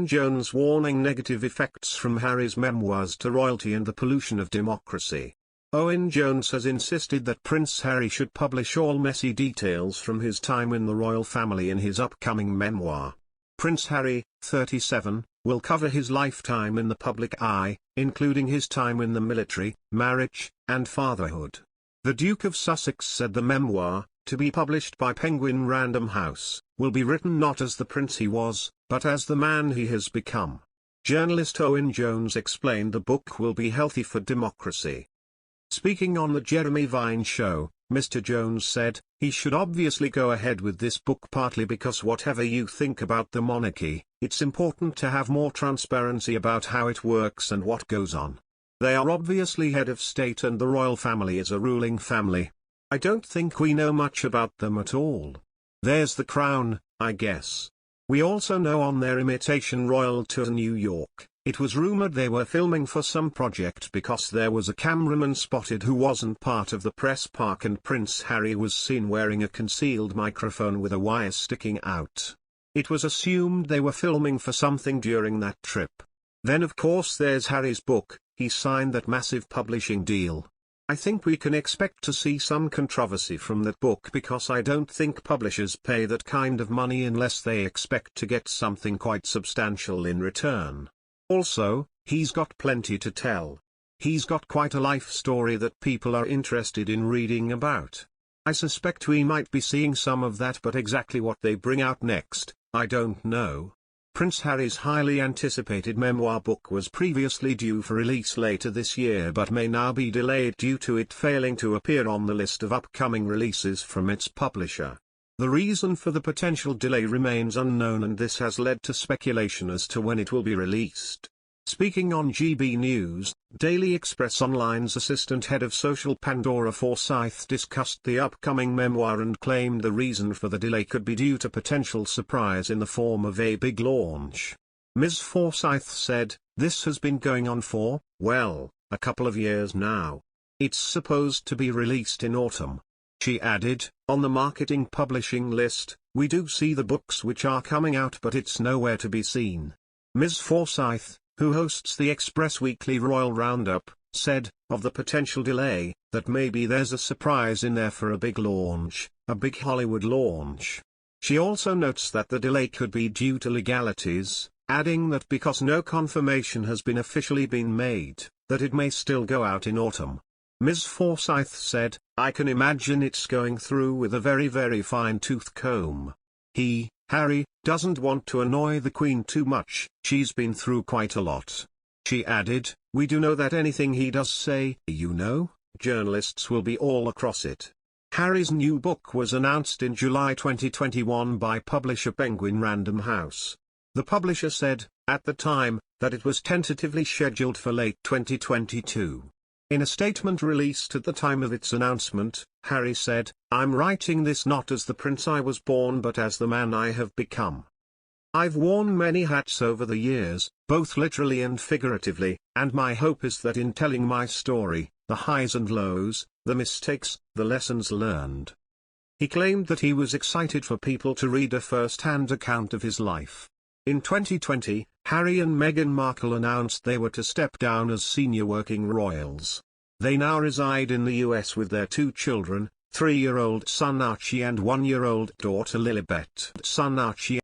Owen Jones warning negative effects from Harry's memoirs to royalty and the pollution of democracy. Owen Jones has insisted that Prince Harry should publish all messy details from his time in the royal family in his upcoming memoir. Prince Harry, 37, will cover his lifetime in the public eye, including his time in the military, marriage, and fatherhood. The Duke of Sussex said the memoir, to be published by Penguin Random House, will be written not as the prince he was, but as the man he has become. Journalist Owen Jones explained the book will be healthy for democracy. Speaking on the Jeremy Vine show, Mr. Jones said, he should obviously go ahead with this book partly because whatever you think about the monarchy, it's important to have more transparency about how it works and what goes on. They are obviously head of state and the royal family is a ruling family. I don't think we know much about them at all. There's the crown, I guess. We also know on their imitation royal tour New York, it was rumored they were filming for some project because there was a cameraman spotted who wasn't part of the press park and Prince Harry was seen wearing a concealed microphone with a wire sticking out. It was assumed they were filming for something during that trip. Then of course there's Harry's book, he signed that massive publishing deal. I think we can expect to see some controversy from that book because I don't think publishers pay that kind of money unless they expect to get something quite substantial in return. Also, he's got plenty to tell. He's got quite a life story that people are interested in reading about. I suspect we might be seeing some of that, but exactly what they bring out next, I don't know. Prince Harry's highly anticipated memoir book was previously due for release later this year but may now be delayed due to it failing to appear on the list of upcoming releases from its publisher. The reason for the potential delay remains unknown and this has led to speculation as to when it will be released. Speaking on GB News, Daily Express Online's assistant head of social Pandora Forsyth discussed the upcoming memoir and claimed the reason for the delay could be due to potential surprise in the form of a big launch. Ms. Forsyth said, "This has been going on for, well, a couple of years now. It's supposed to be released in autumn." She added, "On the marketing publishing list, we do see the books which are coming out but it's nowhere to be seen." Ms. Forsyth, who hosts the Express Weekly Royal Roundup, said, of the potential delay, that maybe there's a surprise in there for a big launch, a big Hollywood launch. She also notes that the delay could be due to legalities, adding that because no confirmation has been officially made, that it may still go out in autumn. Ms. Forsyth said, "I can imagine it's going through with a very very fine-tooth comb. Harry, doesn't want to annoy the Queen too much, she's been through quite a lot." She added, "We do know that anything he does say, journalists will be all across it." Harry's new book was announced in July 2021 by publisher Penguin Random House. The publisher said, at the time, that it was tentatively scheduled for late 2022. In a statement released at the time of its announcement, Harry said, "I'm writing this not as the prince I was born but as the man I have become. I've worn many hats over the years, both literally and figuratively, and my hope is that in telling my story, the highs and lows, the mistakes, the lessons learned." He claimed that he was excited for people to read a first-hand account of his life. In 2020, Harry and Meghan Markle announced they were to step down as senior working royals. They now reside in the US with their two children, 3-year-old son Archie and 1-year-old daughter Lilibet. Son Archie